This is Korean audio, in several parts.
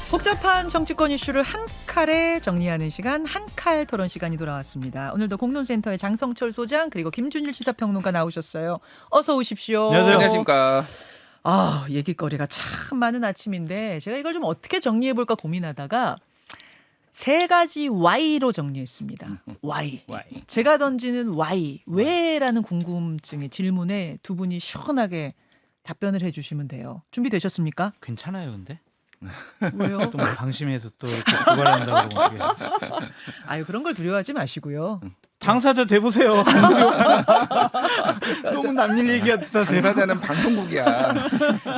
복잡한 정치권 이슈를 한 칼에 정리하는 시간, 한 칼 토론 시간이 돌아왔습니다. 오늘도 공론센터의 장성철 소장 그리고 김준일 시사평론가 나오셨어요. 어서 오십시오. 안녕하세요. 안녕하십니까. 얘기거리가 참 많은 아침인데 제가 이걸 좀 어떻게 정리해볼까 고민하다가 세 가지 Y로 정리했습니다. Y. 제가 던지는 Y. 왜라는 궁금증의 질문에 두 분이 시원하게 답변을 해주시면 돼요. 준비되셨습니까? 괜찮아요, 근데? 왜요? 또 뭐 방심해서 또 이렇게 고발한다고 그러고. 아유, 그런 걸 두려워하지 마시고요. 당사자 돼보세요. 너무 남일 얘기 같으세요. 당사자는 방송국이야.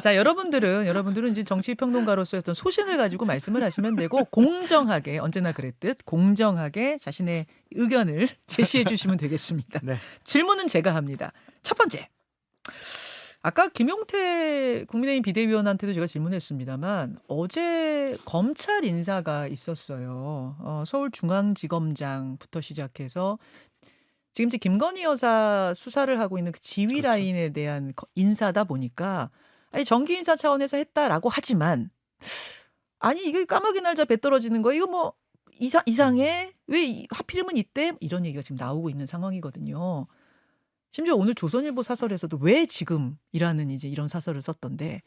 자, 여러분들은 이제 정치평론가로서의 어떤 소신을 가지고 말씀을 하시면 되고 공정하게 언제나 그랬듯 공정하게 자신의 의견을 제시해 주시면 되겠습니다. 네. 질문은 제가 합니다. 첫 번째. 아까 김용태 국민의힘 비대위원한테도 제가 질문했습니다만 어제 검찰 인사가 있었어요. 서울중앙지검장부터 시작해서 지금 이제 김건희 여사 수사를 하고 있는 그 지휘 라인에 대한 인사다 보니까 아니 정기 인사 차원에서 했다라고 하지만 아니 이게 까마귀 날자 배 떨어지는 거 이거 뭐 이상해? 왜 하필이면 이때? 이런 얘기가 지금 나오고 있는 상황이거든요. 심지어 오늘 조선일보 사설에서도 왜 지금이라는 이제 이런 사설을 썼던데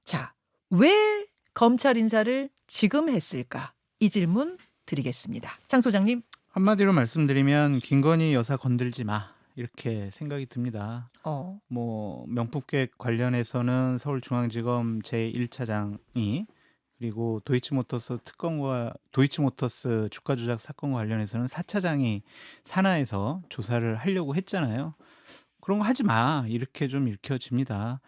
자, 왜 검찰 인사를 지금 했을까? 이 질문 드리겠습니다. 장 소장님. 한마디로 말씀드리면 김건희 여사 건들지 마 이렇게 생각이 듭니다. 뭐 명품객 관련해서는 서울중앙지검 제1차장이 그리고 도이치모터스 특검과 도이치모터스 주가 조작 사건과 관련해서는 4차장이 산하에서 조사를 하려고 했잖아요. 그런 거 하지 마 이렇게 좀 읽혀집니다.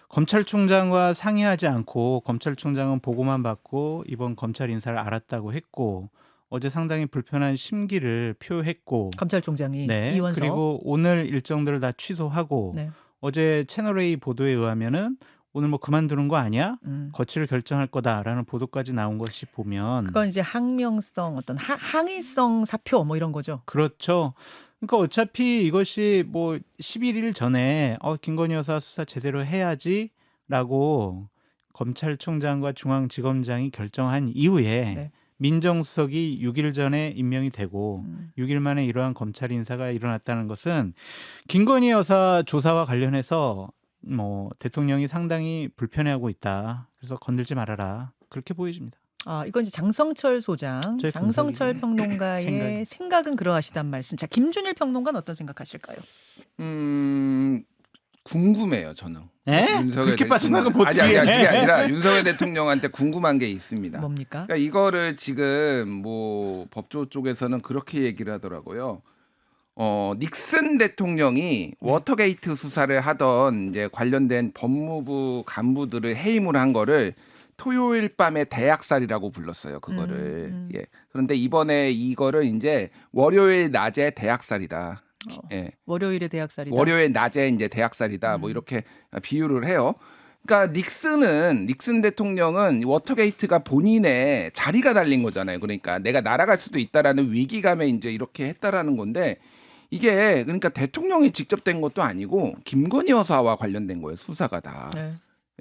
검찰총장과 상의하지 않고 검찰총장은 보고만 받고 이번 검찰 인사를 알았다고 했고 어제 상당히 불편한 심기를 표했고 검찰총장이 네, 이원석 그리고 오늘 일정들을 다 취소하고 네. 어제 채널A 보도에 의하면은 오늘 뭐 그만두는 거 아니야? 거취를 결정할 거다라는 보도까지 나온 것이 보면 그건 이제 항명성 어떤 항의성 사표 뭐 이런 거죠. 그렇죠. 그러니까 어차피 이것이 뭐 11일 전에 김건희 여사 수사 제대로 해야지라고 검찰총장과 중앙지검장이 결정한 이후에 네. 민정수석이 6일 전에 임명이 되고 6일 만에 이러한 검찰 인사가 일어났다는 것은 김건희 여사 조사와 관련해서 뭐 대통령이 상당히 불편해하고 있다. 그래서 건들지 말아라. 그렇게 보여집니다. 이건 이제 장성철 소장, 장성철 평론가의 생각은 그러하시단 말씀. 자, 김준일 평론가는 어떤 생각하실까요? 궁금해요, 저는. 그렇게 빠져나가면 어떻게 해? 그게 아니라 윤석열 대통령한테 궁금한 게 있습니다. 뭡니까? 그러니까 이거를 지금 뭐 법조 쪽에서는 그렇게 얘기를 하더라고요. 닉슨 대통령이 워터게이트 수사를 하던 이제 관련된 법무부 간부들을 해임을 한 거를 토요일 밤에 대학살이라고 불렀어요. 그거를. 예. 그런데 이번에 이거를 이제 월요일 낮에 대학살이다. 예. 월요일에 대학살이다. 월요일 낮에 이제 대학살이다. 뭐 이렇게 비유를 해요. 그러니까 닉슨 대통령은 워터게이트가 본인의 자리가 달린 거잖아요. 그러니까 내가 날아갈 수도 있다라는 위기감에 이제 이렇게 했다라는 건데 이게 그러니까 대통령이 직접 된 것도 아니고 김건희 여사와 관련된 거예요. 수사가 다. 네.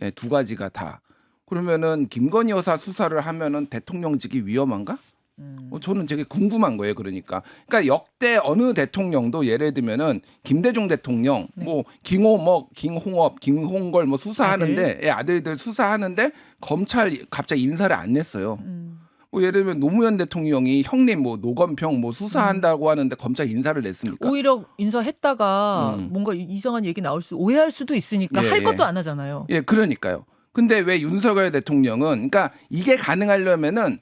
예, 두 가지가 다. 그러면은 김건희 여사 수사를 하면은 대통령직이 위험한가? 저는 되게 궁금한 거예요. 그러니까 역대 어느 대통령도 예를 들면은 김대중 대통령, 뭐 김홍업, 김홍걸 뭐 수사하는데 아들들 수사하는데 검찰 갑자기 인사를 안 냈어요. 뭐 예를 들면 노무현 대통령이 형님 뭐 노건평 뭐 수사한다고 하는데 검찰 인사를 냈습니까? 오히려 인사했다가 뭔가 이상한 얘기 오해할 수도 있으니까 할 것도 안 하잖아요. 예, 그러니까요. 근데 왜 윤석열 대통령은 그러니까 이게 가능하려면은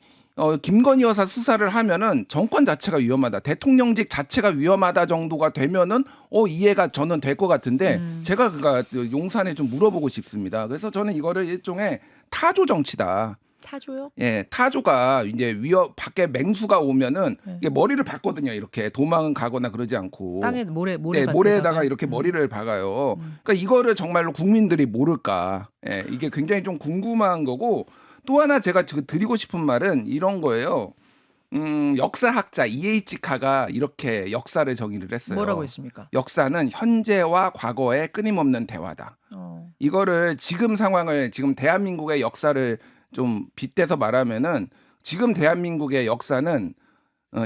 김건희 여사 수사를 하면은 정권 자체가 위험하다. 대통령직 자체가 위험하다 정도가 되면은 이해가 저는 될 것 같은데 제가 그러니까 용산에 좀 물어보고 싶습니다. 그래서 저는 이거를 일종의 타조 정치다. 타조요? 예, 타조가 이제 밖에 맹수가 오면은 이게 머리를 박거든요. 이렇게 도망은 가거나 그러지 않고 땅에 모래에다가 이렇게 머리를 박아요. 그러니까 이거를 정말로 국민들이 모를까? 예, 이게 굉장히 좀 궁금한 거고 또 하나 제가 드리고 싶은 말은 이런 거예요. 역사학자 E.H. 카가 이렇게 역사를 정의를 했어요. 뭐라고 했습니까? 역사는 현재와 과거의 끊임없는 대화다. 이거를 지금 상황을 지금 대한민국의 역사를 좀 빗대서 말하면은 지금 대한민국의 역사는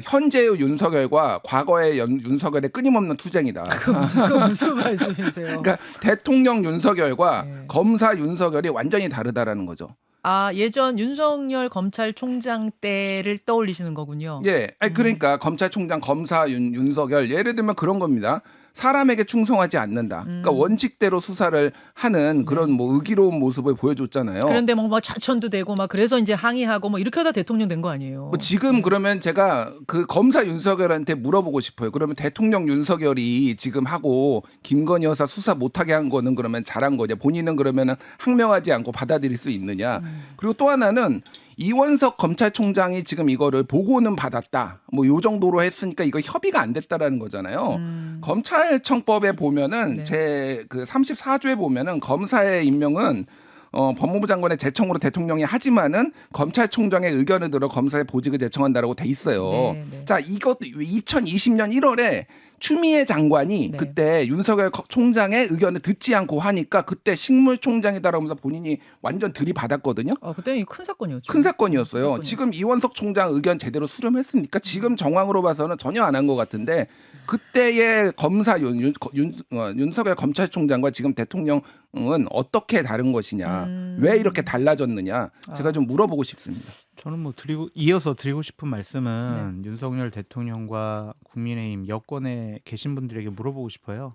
현재의 윤석열과 과거의 윤석열의 끊임없는 투쟁이다. 그 무슨 말씀이세요? 그러니까 대통령 윤석열과 네. 검사 윤석열이 완전히 다르다라는 거죠. 아, 예전 윤석열 검찰총장 때를 떠올리시는 거군요. 예, 아니, 그러니까 검찰총장, 검사 윤석열 예를 들면 그런 겁니다. 사람에게 충성하지 않는다. 그러니까 원칙대로 수사를 하는 그런 뭐 의기로운 모습을 보여줬잖아요. 그런데 뭐 좌천도 되고 막 그래서 이제 항의하고 뭐 이렇게 하다 대통령 된 거 아니에요. 뭐 지금 그러면 제가 그 검사 윤석열한테 물어보고 싶어요. 그러면 대통령 윤석열이 지금 하고 김건희 여사 수사 못하게 한 거는 그러면 잘한 거냐? 본인은 그러면은 항명하지 않고 받아들일 수 있느냐? 그리고 또 하나는 이원석 검찰총장이 지금 이거를 보고는 받았다. 뭐 요 정도로 했으니까 이거 협의가 안 됐다라는 거잖아요. 검찰청법에 보면은 네. 제 그 34조에 보면은 검사의 임명은 법무부 장관의 제청으로 대통령이 하지만은 검찰총장의 의견을 들어 검사의 보직을 제청한다라고 돼 있어요. 네, 네. 자, 이것도 2020년 1월에 추미애 장관이 네. 그때 윤석열 총장의 의견을 듣지 않고 하니까 그때 식물총장이다라고 하면서 본인이 완전 들이받았거든요. 그때는 큰 사건이었죠. 큰 사건이었어요. 사건이었어요. 지금 이원석 총장 의견 제대로 수렴했습니까? 지금 정황으로 봐서는 전혀 안 한 것 같은데 그때의 검사 윤석열 검찰총장과 지금 대통령은 어떻게 다른 것이냐, 왜 이렇게 달라졌느냐, 제가 좀 물어보고 싶습니다. 저는 뭐 이어서 드리고 싶은 말씀은 윤석열 대통령과 국민의힘 여권에 계신 분들에게 물어보고 싶어요.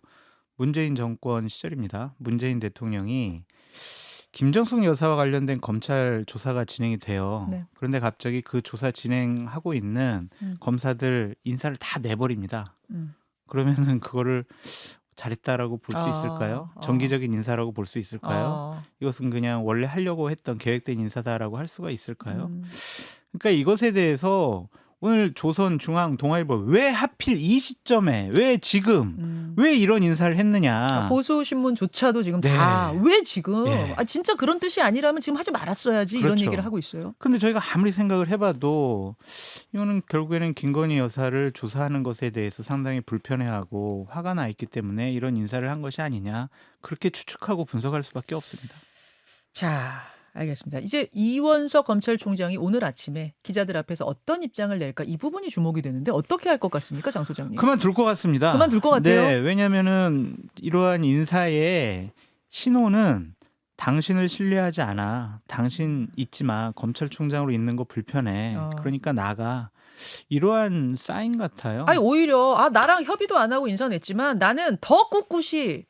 문재인 정권 시절입니다. 문재인 대통령이 김정숙 여사와 관련된 검찰 조사가 진행이 돼요. 네. 그런데 갑자기 그 조사 진행하고 있는 검사들 인사를 다 내버립니다. 그러면은 그거를 잘했다라고 볼 수 있을까요? 정기적인 인사라고 볼 수 있을까요? 이것은 그냥 원래 하려고 했던 계획된 인사다라고 할 수가 있을까요? 그러니까 이것에 대해서 오늘 조선, 중앙, 동아일보 왜 하필 이 시점에 왜 지금 왜 이런 인사를 했느냐? 보수 신문조차도 지금 네. 다 왜 지금? 예. 진짜 그런 뜻이 아니라면 지금 하지 말았어야지 이런 그렇죠. 얘기를 하고 있어요. 근데 저희가 아무리 생각을 해봐도 이거는 결국에는 김건희 여사를 조사하는 것에 대해서 상당히 불편해하고 화가 나 있기 때문에 이런 인사를 한 것이 아니냐 그렇게 추측하고 분석할 수밖에 없습니다. 자, 알겠습니다. 이제 이원석 검찰총장이 오늘 아침에 기자들 앞에서 어떤 입장을 낼까 이 부분이 주목이 되는데 어떻게 할 것 같습니까, 장 소장님? 그만둘 것 같습니다. 그만둘 것 같아요? 네, 왜냐하면은 이러한 인사의 신호는 당신을 신뢰하지 않아. 당신 있지 마. 검찰총장으로 있는 거 불편해. 그러니까 나가. 이러한 사인 같아요. 아니 오히려 나랑 협의도 안 하고 인사 냈지만 나는 더 꿋꿋이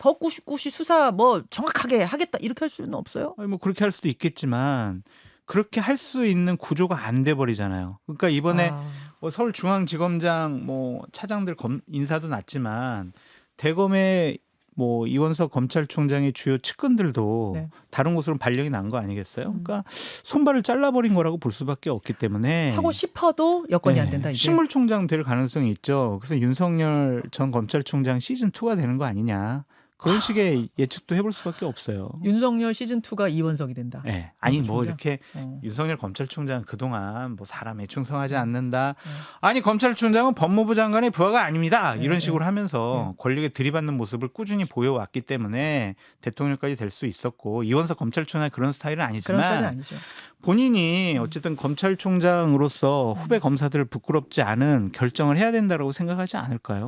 수사 뭐 정확하게 하겠다 이렇게 할 수는 없어요? 아니, 뭐 그렇게 할 수도 있겠지만 그렇게 할 수 있는 구조가 안 돼 버리잖아요. 그러니까 이번에 뭐 서울중앙지검장 뭐 차장들 인사도 났지만 대검의 뭐 이원석 검찰총장의 주요 측근들도 네. 다른 곳으로 발령이 난 거 아니겠어요? 그러니까 손발을 잘라버린 거라고 볼 수밖에 없기 때문에 하고 싶어도 여건이 안 된다 이제. 식물총장 될 가능성이 있죠. 그래서 윤석열 전 검찰총장 시즌 2가 되는 거 아니냐. 그런 식의 예측도 해볼 수밖에 없어요. 윤석열 시즌 2가 이원석이 된다. 네. 아니 뭐 검찰총장? 이렇게 윤석열 검찰총장 그동안 뭐 사람에 충성하지 않는다. 아니 검찰총장은 법무부 장관의 부하가 아닙니다. 이런 식으로 하면서 권력에 들이받는 모습을 꾸준히 보여왔기 때문에 대통령까지 될 수 있었고 이원석 검찰총장이 그런 스타일은 아니지만 그런 스타일은 아니죠. 본인이 어쨌든 검찰총장으로서 후배 검사들을 부끄럽지 않은 결정을 해야 된다고 생각하지 않을까요?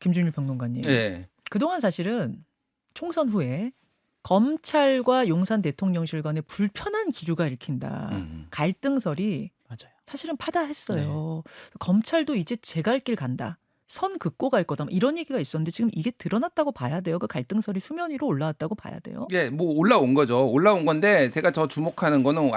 김준일 평론가님. 네. 그동안 사실은 총선 후에 검찰과 용산 대통령실 간의 불편한 기류가 읽힌다. 갈등설이 맞아요. 사실은 파다했어요. 검찰도 이제 제 갈 길 간다. 선 긋고 갈 거다. 이런 얘기가 있었는데 지금 이게 드러났다고 봐야 돼요. 그 갈등설이 수면 위로 올라왔다고 봐야 돼요. 예, 뭐 올라온 거죠. 올라온 건데 제가 더 주목하는 거는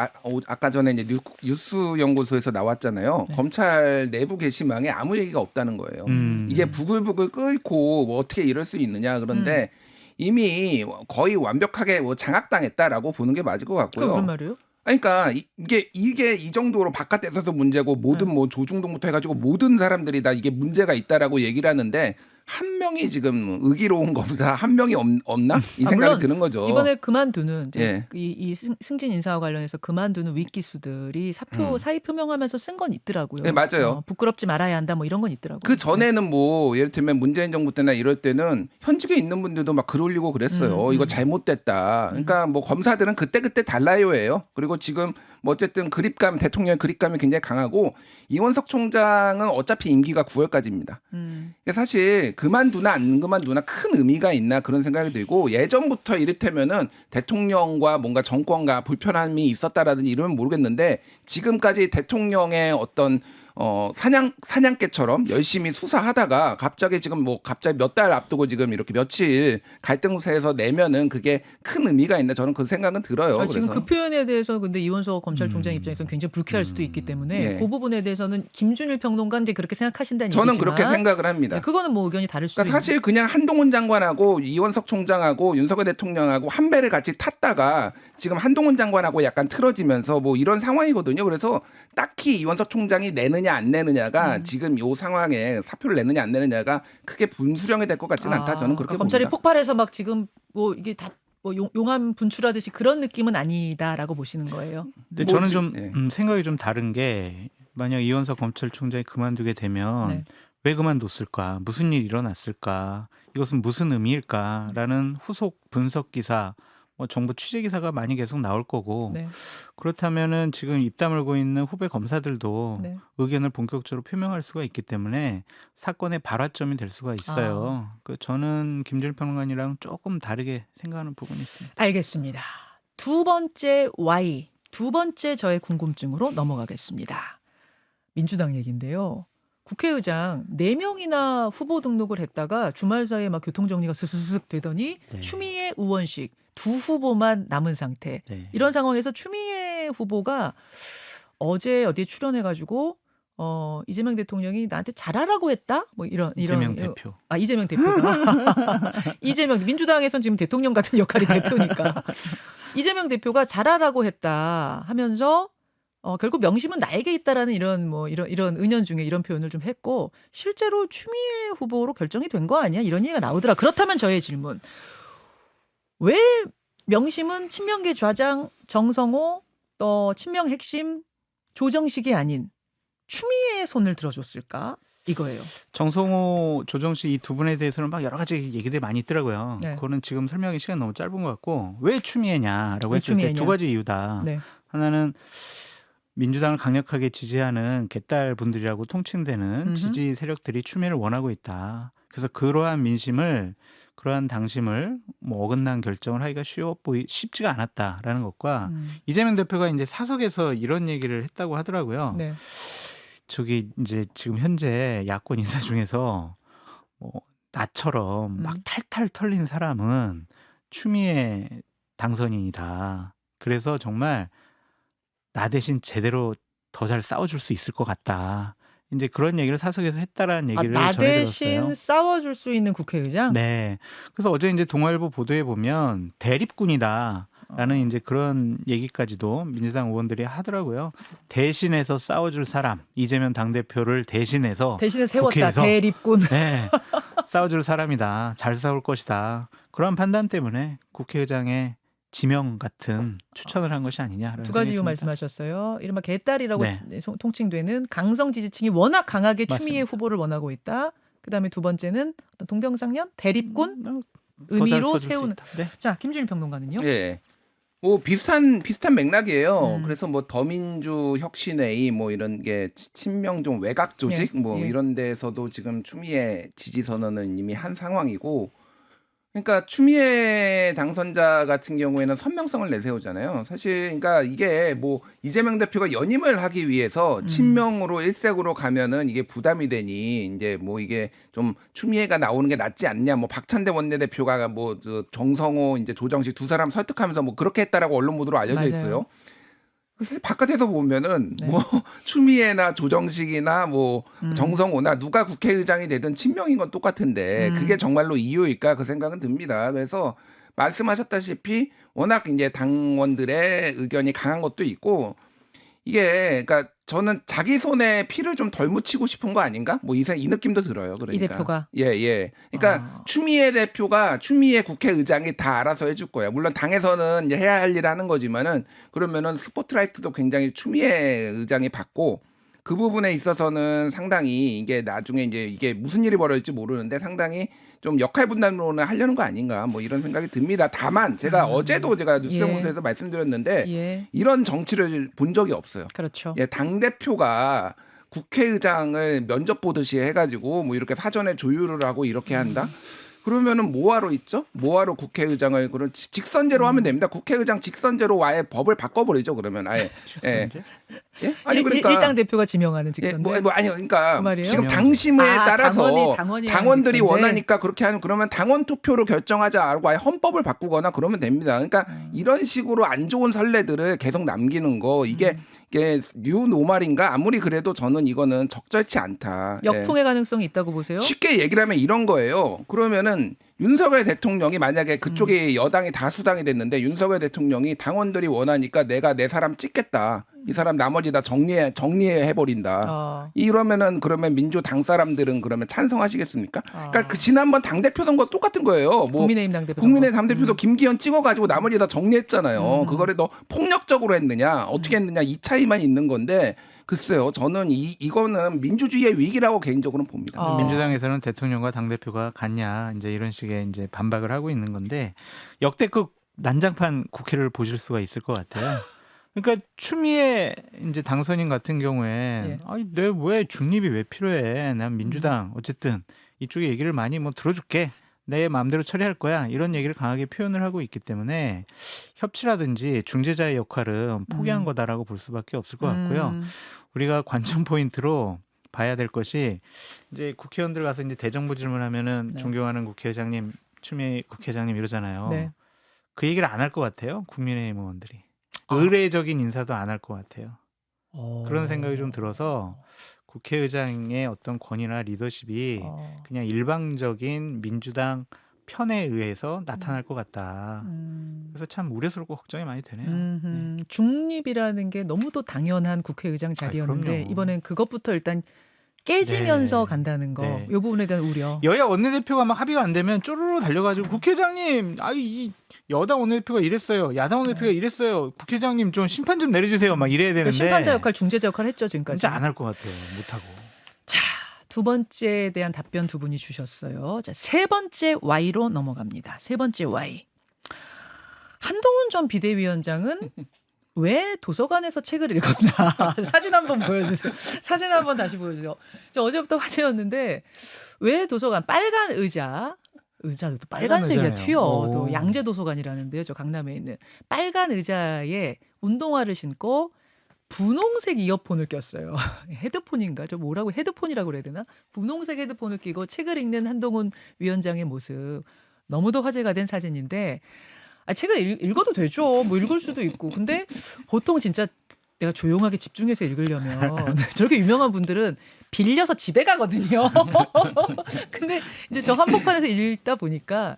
아까 전에 이제 뉴스 연구소에서 나왔잖아요. 네. 검찰 내부 게시망에 아무 얘기가 없다는 거예요. 이게 부글부글 끓고 뭐 어떻게 이럴 수 있느냐. 그런데 이미 거의 완벽하게 뭐 장악당했다라고 보는 게 맞을 것 같고요. 그게 무슨 말이에요? 그러니까 이게 이 정도로 바깥에서도 문제고 모든 뭐 조중동부터 해가지고 모든 사람들이 다 이게 문제가 있다라고 얘기를 하는데 한 명이 지금 의기로운 검사 한 명이 없나 이 생각이 물론 드는 거죠. 이번에 그만두는 이제 예. 이 승진 인사와 관련해서 그만두는 윗기수들이 사의 표명하면서 쓴 건 있더라고요. 네, 맞아요. 부끄럽지 말아야 한다 뭐 이런 건 있더라고요. 그 전에는 뭐 예를 들면 문재인 정부 때나 이럴 때는 현직에 있는 분들도 막 글 올리고 그랬어요. 이거 잘못됐다. 그러니까 뭐 검사들은 그때 달라요예요. 그리고 지금 뭐 어쨌든 그립감 대통령의 그립감이 굉장히 강하고 이원석 총장은 어차피 임기가 9월까지입니다. 그러니까 사실 그만두나 안 그만두나 큰 의미가 있나 그런 생각이 들고 예전부터 이를테면은 대통령과 뭔가 정권과 불편함이 있었다라든지 이러면 모르겠는데 지금까지 대통령의 어떤 사냥개처럼 열심히 수사하다가 갑자기 지금 몇 달 앞두고 지금 이렇게 며칠 갈등세에서 내면은 그게 큰 의미가 있나 저는 그 생각은 들어요. 지금 그래서. 그 표현에 대해서 근데 이원석 검찰총장 입장에서는 굉장히 불쾌할 수도 있기 때문에 예. 그 부분에 대해서는 김준일 평론가 이제 그렇게 생각하신다는 저는 얘기지만 그렇게 생각을 합니다. 네, 그거는 뭐 의견이 다를 수도 그러니까 사실 그냥 한동훈 장관하고 이원석 총장하고 윤석열 대통령하고 한 배를 같이 탔다가 지금 한동훈 장관하고 약간 틀어지면서 뭐 이런 상황이거든요. 그래서 딱히 이원석 총장이 내느냐 안 내느냐가 지금 이 상황에 사표를 내느냐 안 내느냐가 크게 분수령이 될 것 같지는 않다. 저는 그렇게 검찰이 봅니다. 폭발해서 막 지금 뭐 이게 다 뭐 용암 분출하듯이 그런 느낌은 아니다라고 보시는 거예요. 근데 뭐 저는 좀 생각이 좀 다른 게 만약 이원석 검찰총장이 그만두게 되면 네. 왜 그만뒀을까? 무슨 일이 일어났을까? 이것은 무슨 의미일까라는 후속 분석 기사, 뭐 정부 취재 기사가 많이 계속 나올 거고 네. 그렇다면은 지금 입 다물고 있는 후배 검사들도 네. 의견을 본격적으로 표명할 수가 있기 때문에 사건의 발화점이 될 수가 있어요. 저는 김준일 평론가님이랑 조금 다르게 생각하는 부분이 있습니다. 알겠습니다. 두 번째 Y, 두 번째 저의 궁금증으로 넘어가겠습니다. 민주당 얘기인데요. 국회의장 4명이나 후보 등록을 했다가 주말 사이에 막 교통정리가 스스슥 되더니 네. 추미애 우원식 두 후보만 남은 상태. 네. 이런 상황에서 추미애 후보가 어제 어디에 출연해가지고 이재명 대통령이 나한테 잘하라고 했다? 뭐 이런 이재명 대표. 이재명 대표가 이재명 민주당에선 지금 대통령 같은 역할이 대표니까 이재명 대표가 잘하라고 했다 하면서 결국 명심은 나에게 있다라는 이런 은연중에 이런 표현을 좀 했고 실제로 추미애 후보로 결정이 된 거 아니야? 이런 얘기가 나오더라. 그렇다면 저의 질문. 왜 명심은 친명계 좌장 정성호 또 친명 핵심 조정식이 아닌 추미애의 손을 들어줬을까? 이거예요. 정성호, 조정식 이 두 분에 대해서는 막 여러 가지 얘기들이 많이 있더라고요. 네. 그거는 지금 설명이 시간 너무 짧은 것 같고 왜 추미애냐라고 왜 했을 때 추미애냐? 두 가지 이유다. 네. 하나는 민주당을 강력하게 지지하는 개딸 분들이라고 통칭되는 지지 세력들이 추미애를 원하고 있다. 그래서 그러한 민심을 그러한 당심을 뭐 어긋난 결정을 하기가 쉽지가 않았다라는 것과 이재명 대표가 이제 사석에서 이런 얘기를 했다고 하더라고요. 네. 저기 이제 지금 현재 야권 인사 중에서 뭐 나처럼 막 탈탈 털린 사람은 추미애 당선인이다. 그래서 정말 나 대신 제대로 더 잘 싸워줄 수 있을 것 같다. 이제 그런 얘기를 사석에서 했다라는 얘기를 나 전해들었어요. 대신 싸워줄 수 있는 국회의장? 네. 그래서 어제 이제 동아일보 보도에 보면 대립군이다라는 이제 그런 얘기까지도 민주당 의원들이 하더라고요. 대신해서 싸워줄 사람, 이재명 당대표를 대신해서 세웠다. 국회에서 대립군. 네, 싸워줄 사람이다. 잘 싸울 것이다. 그런 판단 때문에 국회의장의 지명 같은 추천을 한 것이 아니냐라는 두 가지 이유 생각이 듭니다. 말씀하셨어요. 이른바 개딸이라고 네. 통칭되는 강성 지지층이 워낙 강하게 맞습니다. 추미애 후보를 원하고 있다. 그다음에 두 번째는 어떤 동병상련, 대립군 더잘 의미로 써줄 수 세우는. 있다. 네. 자, 김준일 평론가는요? 예. 뭐 비슷한 맥락이에요. 음. 그래서 뭐 더민주 혁신회의 뭐 이런 게 친명 좀 외곽 조직 예, 뭐 예. 이런 데서도 지금 추미애 지지 선언은 이미 한 상황이고, 그러니까 추미애 당선자 같은 경우에는 선명성을 내세우잖아요. 사실 그러니까 이게 뭐 이재명 대표가 연임을 하기 위해서 친명으로 일색으로 가면은 이게 부담이 되니 이제 뭐 이게 좀 추미애가 나오는 게 낫지 않냐. 뭐 박찬대 원내대표가 뭐 정성호 이제 조정식 두 사람 설득하면서 뭐 그렇게 했다라고 언론 보도로 알려져 맞아요. 있어요. 사실 바깥에서 보면은 네. 뭐 추미애나 조정식이나 뭐 정성호나 누가 국회의장이 되든 친명인 건 똑같은데 그게 정말로 이유일까 그 생각은 듭니다. 그래서 말씀하셨다시피 워낙 이제 당원들의 의견이 강한 것도 있고 이게 그러니까 저는 자기 손에 피를 좀 덜 묻히고 싶은 거 아닌가? 뭐 이 느낌도 들어요. 그러니까. 이 대표가. 예. 그러니까 추미애 대표가 추미애 국회의장이 다 알아서 해줄 거야. 물론 당에서는 이제 해야 할 일 하는 거지만은 그러면은 스포트라이트도 굉장히 추미애 의장이 받고 그 부분에 있어서는 상당히 이게 나중에 이제 이게 무슨 일이 벌어질지 모르는데 상당히 좀 역할 분담론을 하려는 거 아닌가 뭐 이런 생각이 듭니다. 다만 제가 어제도 제가 뉴스연구소에서 말씀드렸는데 이런 정치를 본 적이 없어요. 그렇죠. 예, 당 대표가 국회의장을 면접 보듯이 해가지고 뭐 이렇게 사전에 조율을 하고 이렇게 한다. 그러면은 뭐하러 있죠? 뭐하러 국회의장을 그런 직선제로 하면 됩니다. 국회의장 직선제로 아예 법을 바꿔버리죠. 그러면 아예. 예. 예? 아니 그러니까 일당 대표가 지명하는 직선제. 뭐 아니요. 그러니까 그 지금 당심에 따라서 당원들이 직선제. 원하니까 그렇게 하는 그러면 당원 투표로 결정하자고 아예 헌법을 바꾸거나 그러면 됩니다. 그러니까 이런 식으로 안 좋은 선례들을 계속 남기는 거 이게 뉴노멀인가? 아무리 그래도 저는 이거는 적절치 않다. 역풍의 가능성이 있다고 보세요? 쉽게 얘기를 하면 이런 거예요. 그러면은 윤석열 대통령이 만약에 그쪽이 여당이 다수당이 됐는데 윤석열 대통령이 당원들이 원하니까 내가 내 사람 찍겠다. 이 사람 나머지 다 정리해 버린다. 이러면은 그러면 민주당 사람들은 그러면 찬성하시겠습니까? 그러니까 그 지난번 당 대표 선거 똑같은 거예요. 뭐 국민의힘 당 대표. 국민의힘 당 대표도 김기현 찍어가지고 나머지 다 정리했잖아요. 그거를 너 폭력적으로 했느냐, 어떻게 했느냐 이 차이만 있는 건데. 글쎄요, 저는 이거는 민주주의의 위기라고 개인적으로는 봅니다. 민주당에서는 대통령과 당 대표가 같냐 이제 이런 식의 이제 반박을 하고 있는 건데 역대급 난장판 국회를 보실 수가 있을 것 같아요. 그러니까 추미애 이제 당선인 같은 경우에 아니 내 왜 중립이 왜 필요해? 난 민주당 어쨌든 이쪽의 얘기를 많이 뭐 들어줄게. 내 마음대로 처리할 거야. 이런 얘기를 강하게 표현을 하고 있기 때문에 협치라든지 중재자의 역할은 포기한 거다라고 볼 수밖에 없을 것 같고요. 우리가 관전 포인트로 봐야 될 것이 이제 국회의원들 가서 이제 대정부 질문하면은 존경하는 국회의장님, 추미애 국회의장님 이러잖아요. 네. 그 얘기를 안 할 것 같아요. 국민의힘 의원들이. 의례적인 인사도 안 할 것 같아요. 그런 생각이 좀 들어서 국회의장의 어떤 권위나 리더십이 그냥 일방적인 민주당 편에 의해서 나타날 것 같다. 그래서 참 우려스럽고 걱정이 많이 되네요. 네. 중립이라는 게 너무도 당연한 국회의장 자리였는데 이번엔 그것부터 일단 깨지면서 간다는 거. 이 부분에 대한 우려. 여야 원내대표가 막 합의가 안 되면 쪼르르 달려가지고 국회의장님, 이 여당 원내대표가 이랬어요. 야당 원내대표가 이랬어요. 국회의장님 좀 심판 좀 내려주세요. 막 이래야 되는데. 심판자 역할, 중재자 역할 했죠 지금까지. 진짜 안 할 것 같아요. 못하고. 자, 두 번째에 대한 답변 두 분이 주셨어요. 자, 세 번째 Y로 넘어갑니다. 세 번째 Y. 한동훈 전 비대위원장은 왜 도서관에서 책을 읽었나. 사진 한번 보여주세요. 사진 한번 다시 보여주세요. 어제부터 화제였는데 왜 도서관 빨간 의자도 또 빨간색이야 튀어. 또 양재 도서관이라는데요. 저 강남에 있는 빨간 의자에 운동화를 신고 분홍색 이어폰을 꼈어요. 헤드폰인가? 저 뭐라고 헤드폰이라고 그래야 되나? 분홍색 헤드폰을 끼고 책을 읽는 한동훈 위원장의 모습. 너무도 화제가 된 사진인데 책을 읽어도 되죠. 뭐 읽을 수도 있고. 근데 보통 진짜 내가 조용하게 집중해서 읽으려면 저렇게 유명한 분들은 빌려서 집에 가거든요. 근데 이제 저 한복판에서 읽다 보니까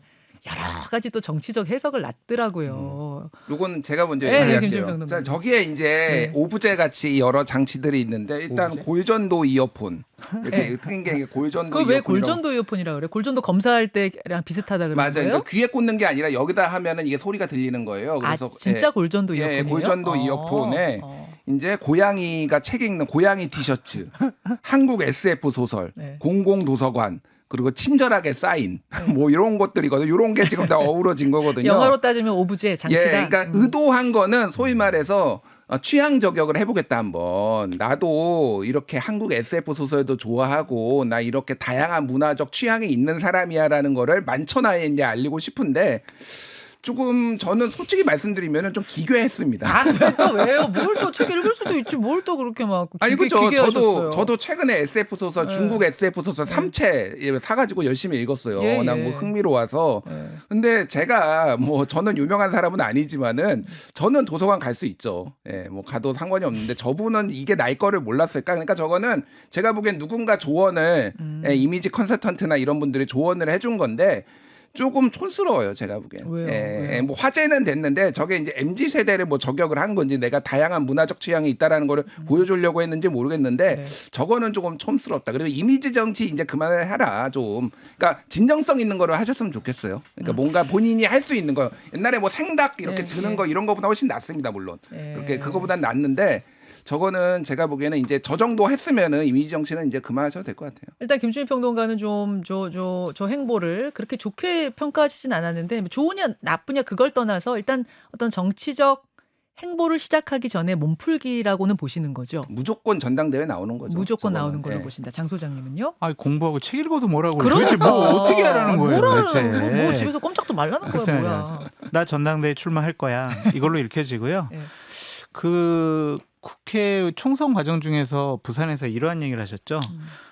여러 가지 또 정치적 해석을 놨더라고요. 요건 제가 먼저 얘기할게요. 자, 저기에 이제 오브제 같이 여러 장치들이 있는데 일단 오브제? 골전도 이어폰. 이렇게 뜬 게 골전도 이어폰. 왜 골전도 이어폰이라고 그래? 골전도 검사할 때랑 비슷하다 그러는 거예요? 맞아요. 그러니까 귀에 귀에 꽂는 게 아니라 여기다 하면은 이게 소리가 들리는 거예요. 그래서 진짜 골전도 이어폰이에요? 골전도 이어폰에 이제 고양이가 책 읽는 고양이 티셔츠, 한국 SF 소설, 공공도서관 그리고 친절하게 사인 뭐 이런 것들이거든요. 이런 게 지금 다 어우러진 거거든요. 영화로 따지면 오브제 장치다. 그러니까 의도한 거는 소위 말해서 취향 저격을 해보겠다 한번. 나도 이렇게 한국 SF 소설도 좋아하고 나 이렇게 다양한 문화적 취향이 있는 사람이야라는 거를 만천하에 이제 알리고 싶은데 조금 저는 솔직히 말씀드리면 좀 기괴했습니다. 왜요? 뭘 또 책 읽을 수도 있지. 뭘 또 그렇게 막 기괴하셨어요. 저도 최근에 SF 소설 중국 SF 소설 3채 사가지고 열심히 읽었어요. 워낙 뭐 흥미로워서. 근데 제가 뭐 저는 유명한 사람은 아니지만은 저는 도서관 갈 수 있죠. 뭐 가도 상관이 없는데 저분은 이게 날 거를 몰랐을까? 그러니까 저거는 제가 보기엔 누군가 조언을 이미지 컨설턴트나 이런 분들이 조언을 해준 건데 조금 촌스러워요, 제가 보기엔. 왜요? 예, 왜요? 뭐 화제는 됐는데 저게 이제 MZ 세대를 뭐 저격을 한 건지 내가 다양한 문화적 취향이 있다라는 거를 보여주려고 했는지 모르겠는데 네. 저거는 조금 촌스럽다. 그리고 이미지 정치 이제 그만해라 좀. 그러니까 진정성 있는 거를 하셨으면 좋겠어요. 그러니까 뭔가 본인이 할 수 있는 거. 옛날에 뭐 생닭 이렇게 네, 드는 네. 거 이런 거보다 훨씬 낫습니다, 물론. 네. 그렇게 그거보단 낫는데. 저거는 제가 보기에는 이제 저 정도 했으면은 이미지 정치는 이제 그만하셔도 될 것 같아요. 일단 김준일 평론가는 좀 저 행보를 그렇게 좋게 평가하시진 않았는데 좋으냐 나쁘냐 그걸 떠나서 일단 어떤 정치적 행보를 시작하기 전에 몸풀기라고는 보시는 거죠. 무조건 전당대회 나오는 거죠. 무조건 저거는. 나오는 걸로 예. 보신다. 장 소장님은요? 아, 공부하고 책 읽어도 뭐라고 그러니까. 도대체 뭐 어떻게 하라는 거예요, 뭐라는, 도대체. 뭐 집에서 꼼짝도 말라는 거야, 글쎄 뭐야. 말이야. 나 전당대회 출마할 거야. 이걸로 읽혀지고요. 예. 그 국회 총선 과정 중에서 부산에서 이러한 얘기를 하셨죠.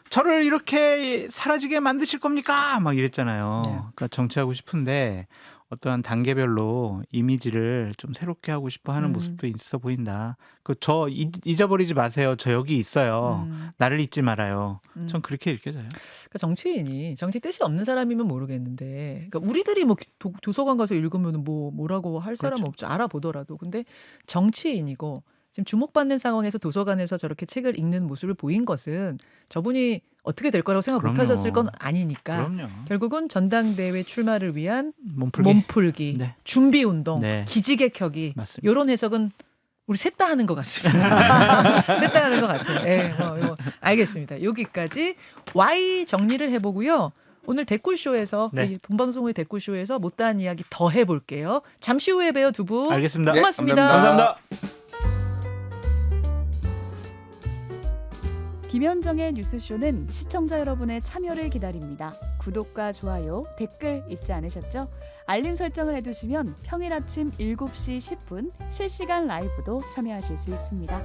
저를 이렇게 사라지게 만드실 겁니까? 막 이랬잖아요. 네. 그러니까 정치하고 싶은데 어떠한 단계별로 이미지를 좀 새롭게 하고 싶어 하는 모습도 있어 보인다. 저 잊어버리지 마세요. 저 여기 있어요. 나를 잊지 말아요. 전 그렇게 읽혀져요. 그러니까 정치인이 정치 뜻이 없는 사람이면 모르겠는데, 그러니까 우리들이 뭐 도서관 가서 읽으면 뭐라고 할 사람 그렇죠. 없죠. 알아보더라도. 근데 정치인이고 지금 주목받는 상황에서 도서관에서 저렇게 책을 읽는 모습을 보인 것은 저분이 어떻게 될 거라고 생각 못 그럼요. 하셨을 건 아니니까. 그럼요. 결국은 전당대회 출마를 위한 몸풀기. 네. 준비운동, 네. 기지개켜기 맞습니다. 이런 해석은 우리 셋 다 하는 것 같습니다. 셋 다 하는 것 같아요. 네, 알겠습니다. 여기까지 Y 정리를 해보고요. 오늘 댓글쇼에서 네. 이 본방송의 댓글쇼에서 못다한 이야기 더 해볼게요. 잠시 후에 봬요, 두 분. 알겠습니다. 고맙습니다. 네, 감사합니다. 김현정의 뉴스쇼는 시청자 여러분의 참여를 기다립니다. 구독과 좋아요, 댓글 잊지 않으셨죠? 알림 설정을 해두시면 평일 아침 7시 10분 실시간 라이브도 참여하실 수 있습니다.